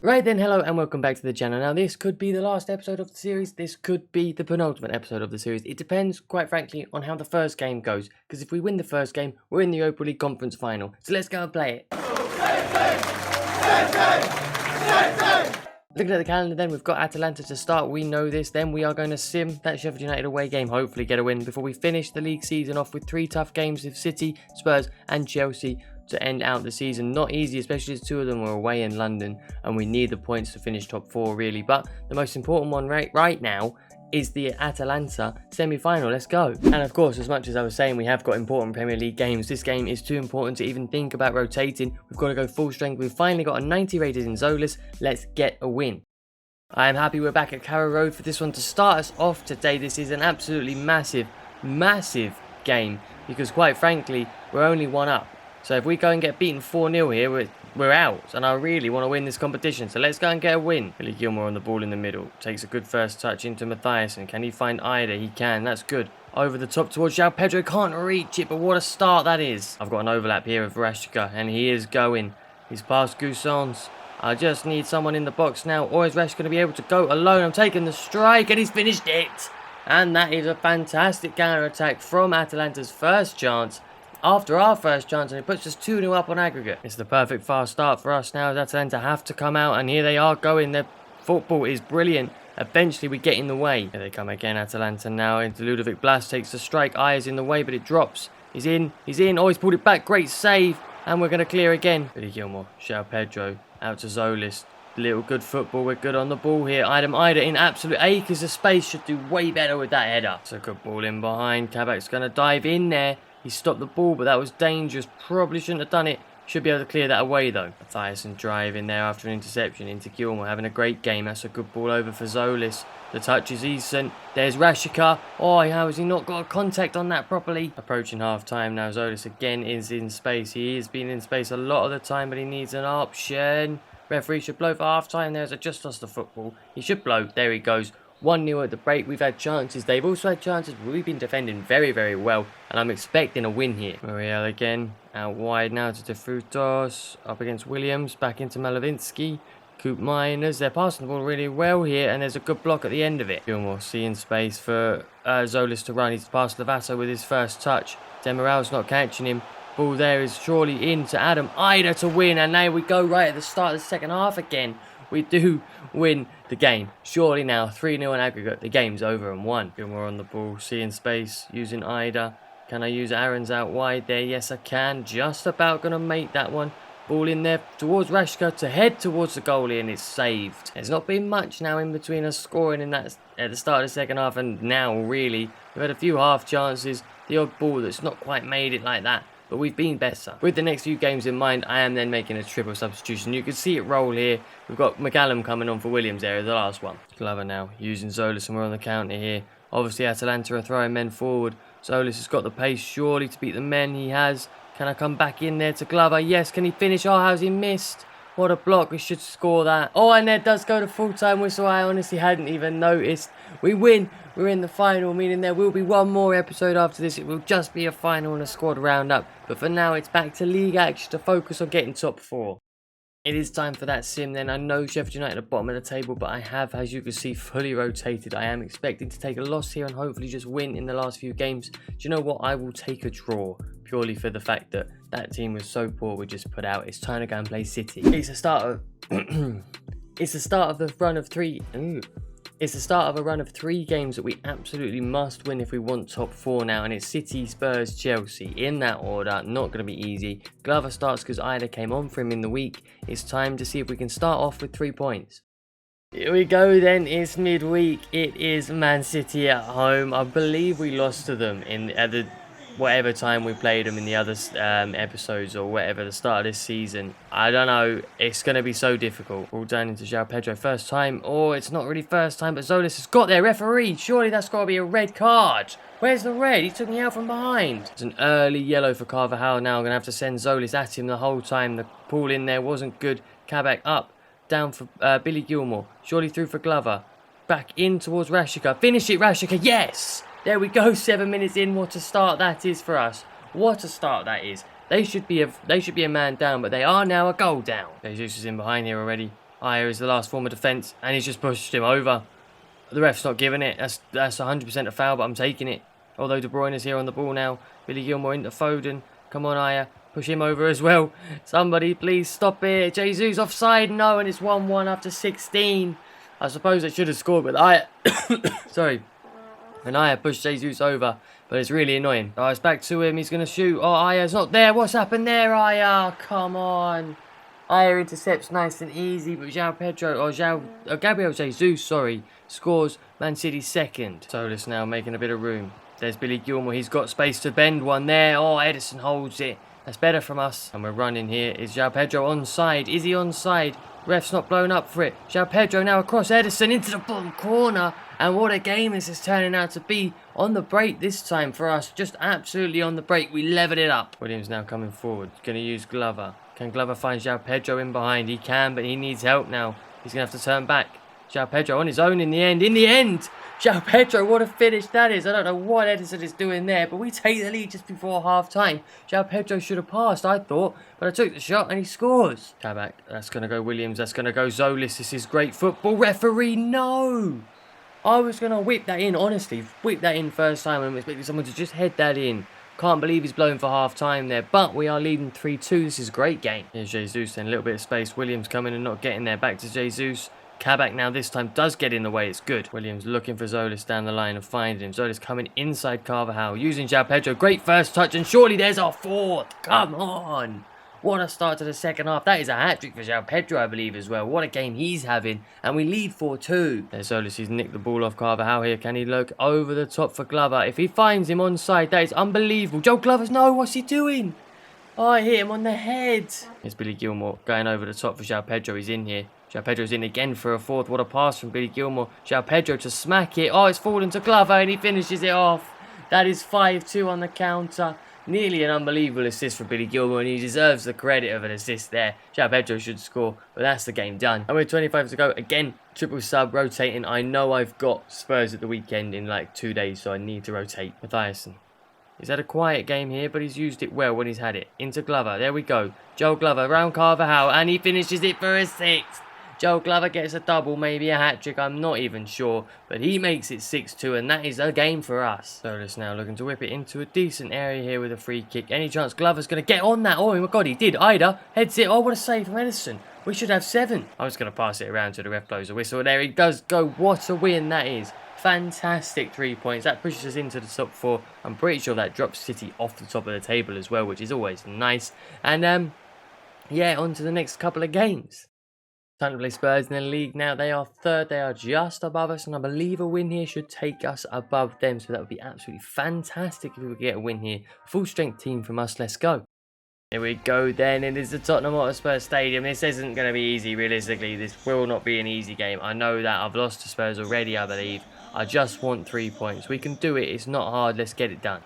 Right then, hello and welcome back to the channel. Now this could be the last episode of the series, this could be the penultimate episode of the series. It depends, quite frankly, on how the first game goes. Because if we win the first game, we're in the Europa League Conference Final. So let's go and play it. Looking at the calendar then, we've got Atalanta to start, we know this. Then we are going to sim that Sheffield United away game, hopefully get a win before we finish the league season off with 3 tough games with City, Spurs and Chelsea to end out the season. Not easy, especially as 2 of them were away in London and we need the points to finish top 4 really. But the most important one right now is the Atalanta semi-final. Let's go. And of course, as much as I was saying we have got important Premier League games, this game is too important to even think about rotating. We've got to go full strength. We've finally got a 90 rated in Zolas. Let's get a win. I am happy we're back at Carrow Road for this one to start us off today. This is an absolutely massive game because quite frankly, we're only 1 up. So if we go and get beaten 4-0 here, we're out. And I really want to win this competition. So let's go and get a win. Billy Gilmore on the ball in the middle. Takes a good first touch into Mathiasson. Can he find Ida? He can. That's good. Over the top towards João Pedro. Can't reach it, but what a start that is. I've got an overlap here with Rashika, and he is going. He's past Goussons. I just need someone in the box now. Or is Rash going to be able to go alone? I'm taking the strike, and he's finished it. And that is a fantastic counter-attack from Atalanta's first chance. After our first chance, and it puts us 2-0 up on aggregate. It's the perfect fast start for us now as Atalanta have to come out, and here they are going. Their football is brilliant. Eventually we get in the way. Here they come again, Atalanta now into Ludovic Blas, takes the strike. Aya's in the way, but it drops. He's in. Oh, he's pulled it back. Great save. And we're going to clear again. Billy Gilmore, João Pedro, out to Zolas. Little good football. We're good on the ball here. Ida in absolute acres of space. Should do way better with that header. It's a good ball in behind. Kabak's going to dive in there. He stopped the ball, but that was dangerous. Probably shouldn't have done it. Should be able to clear that away, though. Mathiasson driving there after an interception into Gilmore. Having a great game. That's a good ball over for Zolas. The touch is decent. There's Rashika. Oh, how has he not got a contact on that properly? Approaching half-time now. Zolas again is in space. He is being in space a lot of the time, but he needs an option. Referee should blow for half-time. There's just lost the football. He should blow. There he goes. 1-0 at the break. We've had chances. They've also had chances. We've been defending very, very well. And I'm expecting a win here. Muriel again. Out wide now to De Frutos. Up against Williams. Back into Malavinsky. Coop Miners. They're passing the ball really well here. And there's a good block at the end of it. Gilmore seeing space for Zolas to run. He's past Lovato with his first touch. Demiral's not catching him. Ball there is surely in to Adam Ida to win. And now we go right at the start of the second half again. We do win the game. Surely now, 3-0 in aggregate. The game's over and won. Gilmore on the ball, seeing space, using Ida. Can I use Aaron's out wide there? Yes, I can. Just about going to make that one. Ball in there towards Rashka to head towards the goalie, and it's saved. There's not been much now in between us scoring in that at the start of the second half and now, really. We've had a few half chances. The odd ball that's not quite made it like that. But we've been better. With the next few games in mind, I am then making a triple substitution. You can see it roll here. We've got McCallum coming on for Williams there, the last one. Glover now using Zolas, and we're on the counter here. Obviously, Atalanta are throwing men forward. Zolas has got the pace, surely, to beat the men. He has. Can I come back in there to Glover? Yes, can he finish? Oh, how's he missed? What a block. We should score that. Oh, and there does go to full-time whistle. I honestly hadn't even noticed. We win. We're in the final, meaning there will be one more episode after this. It will just be a final and a squad roundup. But for now, it's back to league action to focus on getting top 4. It is time for that sim then. I know Sheffield United at the bottom of the table, but I have, as you can see, fully rotated. I am expecting to take a loss here and hopefully just win in the last few games. Do you know what? I will take a draw, purely for the fact that that team was so poor we just put out. It's time to go and play City. It's the start of it's the start of the run of 3. It's the start of a run of 3 games that we absolutely must win if we want top 4 now, and it's City, Spurs, Chelsea in that order. Not going to be easy. Glover starts because Ida came on for him in the week. It's time to see if we can start off with 3 points. Here we go then. It's midweek. It is Man City at home. I believe we lost to them at the whatever time we played them in the other episodes or whatever, the start of this season. I don't know. It's going to be so difficult. All down into João Pedro. First time. Oh, it's not really first time, but Zolas has got there. Referee. Surely that's got to be a red card. Where's the red? He took me out from behind. It's an early yellow for Carvajal now. I'm going to have to send Zolas at him the whole time. The pull in there wasn't good. Kabak up. Down for Billy Gilmore. Surely through for Glover. Back in towards Rashika. Finish it, Rashika. Yes! There we go, 7 minutes in. What a start that is for us. What a start that is. They should be a man down, but they are now a goal down. Jesus is in behind here already. Aya is the last form of defence, and he's just pushed him over. The ref's not giving it. That's 100% a foul, but I'm taking it. Although De Bruyne is here on the ball now. Billy Gilmore into Foden. Come on, Aya. Push him over as well. Somebody, please stop it. Jesus offside. No, and it's 1-1 after 16. I suppose it should have scored, but Aya... Sorry. And Aya pushed Jesus over, but it's really annoying. Oh, it's back to him. He's going to shoot. Oh, Aya's not there. What's happened there, Aya? Come on. Aya intercepts nice and easy, but Gabriel Jesus, sorry, scores Man City's second. Solis now making a bit of room. There's Billy Gilmore. He's got space to bend one there. Oh, Ederson holds it. That's better from us. And we're running here. Is João Pedro onside? Is he onside? Ref's not blown up for it. João Pedro now across Ederson into the bottom corner. And what a game this is turning out to be. On the break this time for us. Just absolutely on the break. We levered it up. Williams now coming forward. Going to use Glover. Can Glover find João Pedro in behind? He can, but he needs help now. He's going to have to turn back. João Pedro on his own in the end. In the end! João Pedro, what a finish that is. I don't know what Ederson is doing there, but we take the lead just before half-time. João Pedro should have passed, I thought, but I took the shot and he scores. Kabak, that's going to go Williams. That's going to go Zolis. This is great football. Referee, no! I was going to whip that in, honestly. Whip that in first time and I'm expecting someone to just head that in. Can't believe he's blowing for half-time there, but we are leading 3-2. This is a great game. Here's Jesus then, a little bit of space. Williams coming and not getting there. Back to Jesus. Kabak now this time does get in the way. It's good. Williams looking for Zolis down the line and finding him. Zolis coming inside Carvajal. Using João Pedro. Great first touch and surely there's our fourth. Come on. What a start to the second half. That is a hat-trick for João Pedro, I believe, as well. What a game he's having. And we lead 4-2. There's Zolis. He's nicked the ball off Carvajal here. Can he look over the top for Glover? If he finds him onside, that is unbelievable. Joe Glover's, no, what's he doing? Oh, I hit him on the head. Here's Billy Gilmore going over the top for João Pedro. He's in here. João Pedro's in again for a fourth. What a pass from Billy Gilmore. João Pedro to smack it. Oh, it's fallen to Glover and he finishes it off. That is 5-2 on the counter. Nearly an unbelievable assist for Billy Gilmore and he deserves the credit of an assist there. João Pedro should score, but that's the game done. And with 25 to go, again, triple sub rotating. I know I've got Spurs at the weekend in like 2 days, so I need to rotate. Mathiasson. He's had a quiet game here, but he's used it well when he's had it. Into Glover. There we go. Joel Glover round Carvajal, and he finishes it for a sixth. Joel Glover gets a double, maybe a hat-trick, I'm not even sure. But he makes it 6-2, and that is a game for us. Solis now looking to whip it into a decent area here with a free kick. Any chance Glover's going to get on that? Oh my god, he did. Ida heads it. Oh, what a save from Ederson. We should have 7. I'm just going to pass it around to the ref blows a whistle. There he does go. What a win that is. Fantastic 3 points. That pushes us into the top 4. I'm pretty sure that drops City off the top of the table as well, which is always nice. And yeah, on to the next couple of games. Time to play Spurs in the league now. They are third. They are just above us, and I believe a win here should take us above them. So that would be absolutely fantastic if we could get a win here. Full strength team from us. Let's go. Here we go then. It is the Tottenham Hotspur Stadium. This isn't going to be easy, realistically. This will not be an easy game. I know that. I've lost to Spurs already, I believe. I just want 3 points. We can do it. It's not hard. Let's get it done.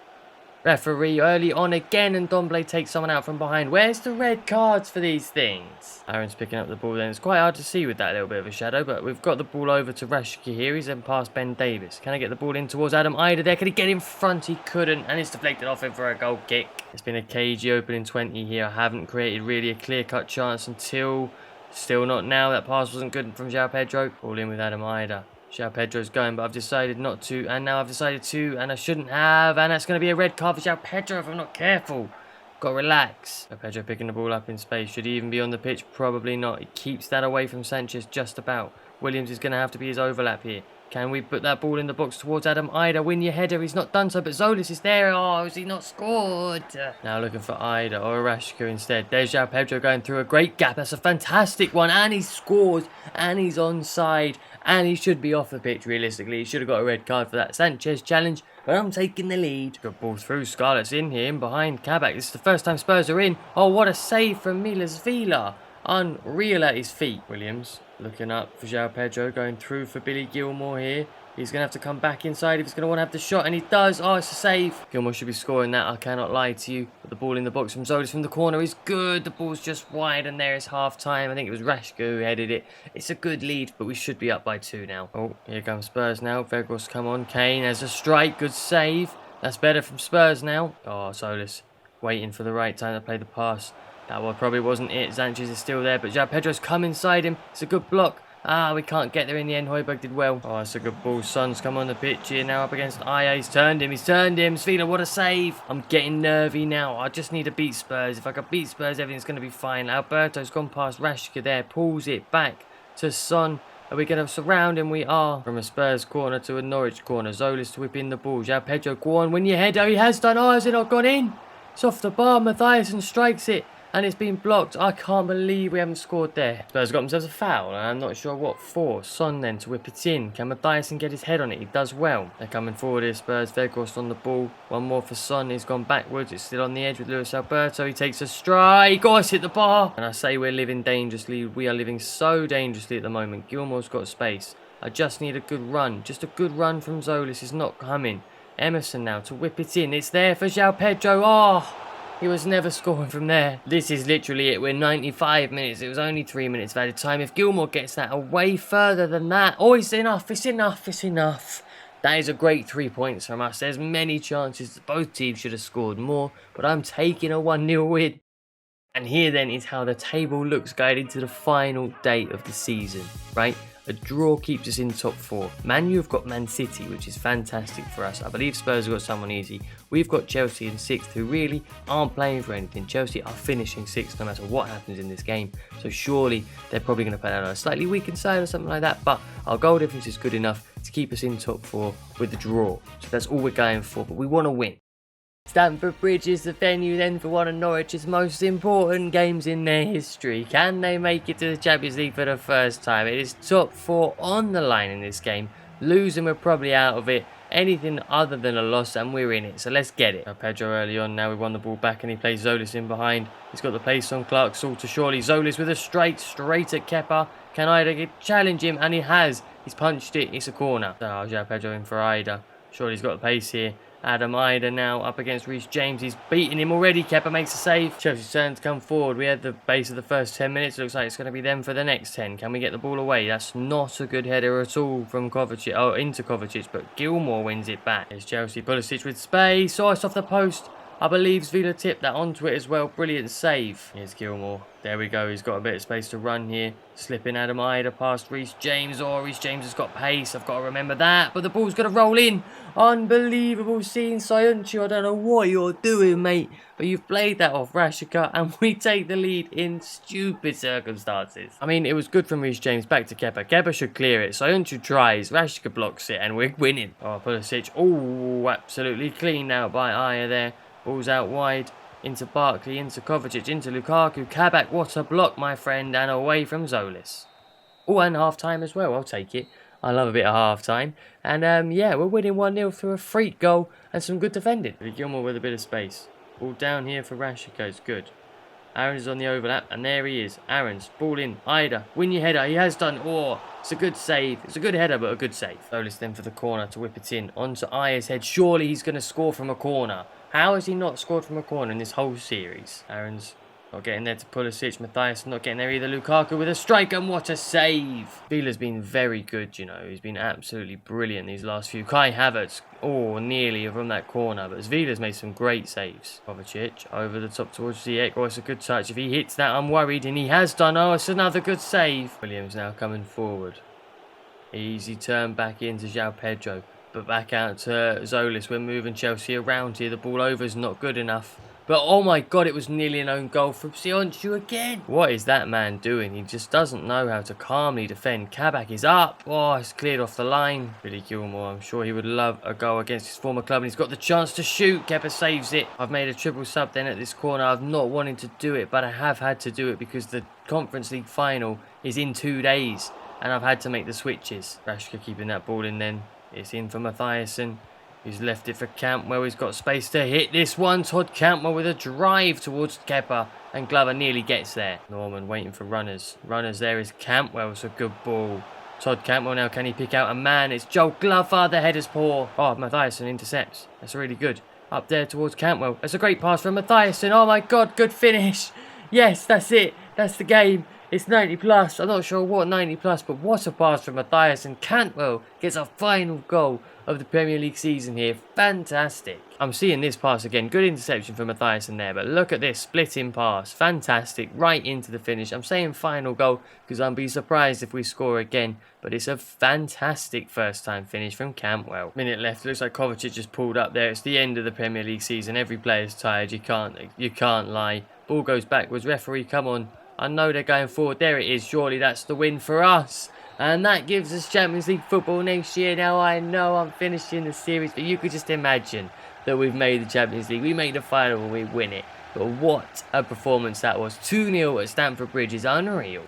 Referee early on again, and Domblé takes someone out from behind. Where's the red cards for these things? Aaron's picking up the ball then. It's quite hard to see with that little bit of a shadow, but we've got the ball over to Rashki here. He's then past Ben Davis. Can I get the ball in towards Adam Ida there? Can he get in front? He couldn't, and it's deflected off him for a goal kick. It's been a cagey opening 20 here. I haven't created really a clear-cut chance until... Still not now. That pass wasn't good from João Pedro. All in with Adam Ida. João Pedro's going, but I've decided not to, and now I've decided to, and I shouldn't have, and that's going to be a red card for João Pedro if I'm not careful. Got to relax. João Pedro picking the ball up in space. Should he even be on the pitch? Probably not. He keeps that away from Sanchez just about. Williams is going to have to be his overlap here. Can we put that ball in the box towards Adam Ida? Win your header. He's not done so, but Zolis is there. Oh, has he not scored? Now looking for Ida or Rashka instead. There's João Pedro going through a great gap. That's a fantastic one. And he scores. And he's onside. And he should be off the pitch, realistically. He should have got a red card for that Sanchez challenge. But I'm taking the lead. Good ball through. Scarlett's in here, in behind Kabak. This is the first time Spurs are in. Oh, what a save from Milas Vila. Unreal at his feet. Williams looking up for João Pedro, going through for Billy Gilmore here. He's going to have to come back inside if he's going to want to have the shot, and he does. Oh, it's a save. Gilmore should be scoring that, I cannot lie to you. But the ball in the box from Zolis from the corner is good. The ball's just wide, and there is half-time. I think it was Rashka who headed it. It's a good lead, but we should be up by 2 now. Oh, here comes Spurs now. Vegros, come on. Kane has a strike. Good save. That's better from Spurs now. Oh, Zolis waiting for the right time to play the pass. That one probably wasn't it. Sanchez is still there, but João Pedro's come inside him. It's a good block. Ah, we can't get there in the end. Højbjerg did well. Oh, it's a good ball. Son's come on the pitch here now up against Aya. He's turned him. Svila, what a save. I'm getting nervy now. I just need to beat Spurs. If I can beat Spurs, everything's going to be fine. Alberto's gone past Rashka there. Pulls it back to Son. Are we going to surround him? We are. From a Spurs corner to a Norwich corner. Zolis to whip in the ball. João Pedro, go on. Win your header. He has done. Oh, has it not gone in? It's off the bar. Mathiasson strikes it. And it's been blocked. I can't believe we haven't scored there. Spurs got themselves a foul, and I'm not sure what for. Son then to whip it in. Can Mathiasson get his head on it? He does well. They're coming forward here, Spurs. Veghorst on the ball. One more for Son. He's gone backwards. It's still on the edge with Luis Alberto. He takes a strike. Oh, it's hit the bar. And I say we're living dangerously. We are living so dangerously at the moment. Gilmore's got space. I just need a good run. Just a good run from Zolis is not coming. Emerson now to whip it in. It's there for João Pedro. Oh! He was never scoring from there. This is literally it. We're 95 minutes. It was only 3 minutes of added time. If Gilmore gets that away further than that... Oh, it's enough. It's enough. It's enough. That is a great 3 points from us. There's many chances that both teams should have scored more. But I'm taking a 1-0 win. And here then is how the table looks going into the final day of the season. Right? A draw keeps us in top 4. Man U have got Man City, which is fantastic for us. I believe Spurs have got someone easy. We've got Chelsea in 6th, who really aren't playing for anything. Chelsea are finishing 6th no matter what happens in this game. So surely they're probably going to play out on a slightly weakened side or something like that. But our goal difference is good enough to keep us in top 4 with the draw. So that's all we're going for. But we want to win. Stamford Bridge is the venue then for one of Norwich's most important games in their history. Can they make it to the Champions League for the first time? It is top 4 on the line in this game. Losing, we're probably out of it. Anything other than a loss and we're in it. So let's get it. Pedro early on now. We won the ball back and he plays Zolis in behind. He's got the place on Clark. Saul to Shorley. Zolis with a straight at Kepa. Can Ida challenge him? And he has. He's punched it. It's a corner. Oh, João Pedro in for Ida. Shorley's got the pace here. Adam Ida now up against Reece James. He's beaten him already. Kepa makes a save. Chelsea's turn to come forward. We had the base of the first 10 minutes. Looks like it's going to be them for the next 10. Can we get the ball away? That's not a good header at all from Kovacic. Oh, into Kovacic, but Gilmore wins it back. There's Chelsea. Pulisic with space. Oh, it's off the post. I believe Svila tipped that onto it as well. Brilliant save. Here's Gilmore. There we go. He's got a bit of space to run here. Slipping Adam Ida past Reece James. Oh, Reece James has got pace. I've got to remember that. But the ball's going to roll in. Unbelievable scene. Sayuncu, I don't know what you're doing, mate. But you've played that off Rashka. And we take the lead in stupid circumstances. I mean, it was good from Reece James. Back to Kepa. Kepa should clear it. Sayuncu tries. Rashka blocks it. And we're winning. Oh, Pulisic. Oh, absolutely clean now by Aya there. Ball's out wide, into Barkley, into Kovacic, into Lukaku. Kabak, what a block, my friend, and away from Zolis. Oh, and half-time as well, I'll take it. I love a bit of half-time. And, yeah, we're winning 1-0 through a freak goal and some good defending. Gilmore with a bit of space. Ball down here for Rashika, it's good. Aaron's on the overlap, and there he is. Aaron's, ball in, Ida, win your header, he has done. Oh, it's a good save. It's a good header, but a good save. Zolis then for the corner to whip it in. Onto Aya's head, surely he's going to score from a corner. How has he not scored from a corner in this whole series? Aaron's not getting there to Pulisic. Mathiasson not getting there either. Lukaku with a strike, and what a save. Vila's been very good, you know. He's been absolutely brilliant these last few. Kai Havertz, oh, nearly from that corner. But Vila's made some great saves. Kovacic over the top towards Ziyech. Oh, it's a good touch. If he hits that, I'm worried. And he has done. Oh, it's another good save. Williams now coming forward. Easy turn back into João Pedro. But back out to Zolis. We're moving Chelsea around here. The ball over is not good enough. But oh my god, it was nearly an own goal from Sayuncu again. What is that man doing? He just doesn't know how to calmly defend. Kabak is up. Oh, it's cleared off the line. Billy Gilmore, I'm sure he would love a goal against his former club. And he's got the chance to shoot. Kepa saves it. I've made a triple sub then at this corner. I've not wanted to do it, but I have had to do it because the Conference League final is in 2 days. And I've had to make the switches. Rashka keeping that ball in then. It's in for Mathiasson. He's left it for Cantwell. He's got space to hit this one. Todd Cantwell with a drive towards Kepa. And Glover nearly gets there. Norman waiting for runners. Runners there is Cantwell. It's a good ball. Todd Cantwell now. Can he pick out a man? It's Joel Glover. The header's poor. Oh, Mathiasson intercepts. That's really good. Up there towards Cantwell. That's a great pass from Mathiasson. Oh my god. Good finish. Yes, that's it. That's the game. It's 90 plus. I'm not sure what 90 plus, but what a pass from Matthias, and Cantwell gets a final goal of the Premier League season here. Fantastic. I'm seeing this pass again. Good interception from Matthias in there, but look at this splitting pass. Fantastic. Right into the finish. I'm saying final goal because I'd be surprised if we score again, but it's a fantastic first time finish from Cantwell. Minute left. Looks like Kovacic just pulled up there. It's the end of the Premier League season. Every player's tired. You can't lie. Ball goes backwards. Referee, come on. I know they're going forward. There it is. Surely that's the win for us. And that gives us Champions League football next year. Now I know I'm finishing the series, but you could just imagine that we've made the Champions League. We made the final and we win it. But what a performance that was. 2-0 at Stamford Bridge is unreal.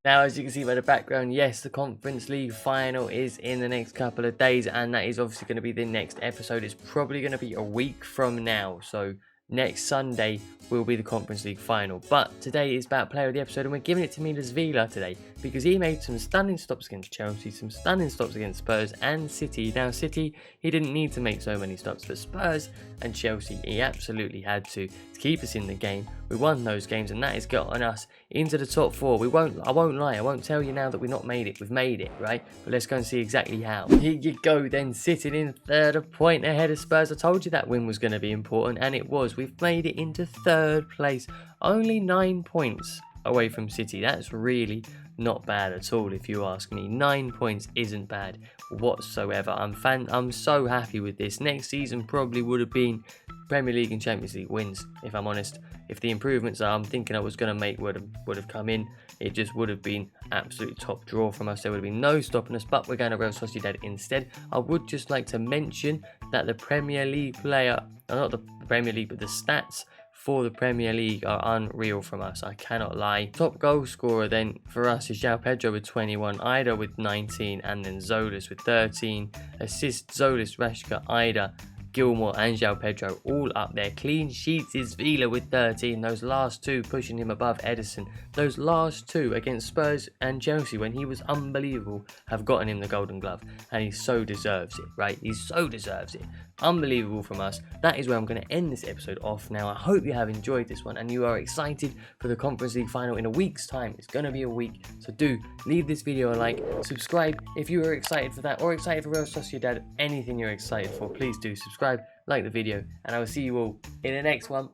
Now, as you can see by the background, yes, the Conference League final is in the next couple of days, and that is obviously going to be the next episode. It's probably going to be a week from now, so next Sunday will be the Conference League final. But today is about player of the episode, and we're giving it to Milos Vila today because he made some stunning stops against Chelsea, some stunning stops against Spurs and City. Now, City, he didn't need to make so many stops, but Spurs and Chelsea, he absolutely had to keep us in the game. We won those games, and that has gotten us into the top four. I won't lie, I won't tell you now that we've not made it. We've made it, right? But let's go and see exactly how. Here you go then, sitting in third, a point ahead of Spurs. I told you that win was going to be important, and it was. We've made it into third place, only 9 points away from City. That's really not bad at all, if you ask me. 9 points isn't bad whatsoever. I'm so happy with this. Next season probably would have been Premier League and Champions League wins, if I'm honest. If the improvements I'm thinking I was going to make would have come in, it just would have been absolute top draw from us. There would have been no stopping us, but we're going to Real Sociedad instead. I would just like to mention that the Premier League player, not the Premier League, but the stats for the Premier League are unreal from us, I cannot lie. Top goal scorer then for us is João Pedro with 21, Ida with 19, and then Zolis with 13. Assists, Zolis, Rashka, Ida, Gilmore and João Pedro all up there. Clean sheets is Vila with 13. Those last two pushing him above Edison. Those last two against Spurs and Chelsea when he was unbelievable have gotten him the Golden Glove, and he so deserves it, right? He so deserves it. Unbelievable from us. That is where I'm going to end this episode off now. I hope you have enjoyed this one and you are excited for the Conference League final in a week's time. It's going to be a week, so do leave this video a like, subscribe if you are excited for that or excited for Real Sociedad. Anything you're excited for, please do subscribe, like the video, and I will see you all in the next one.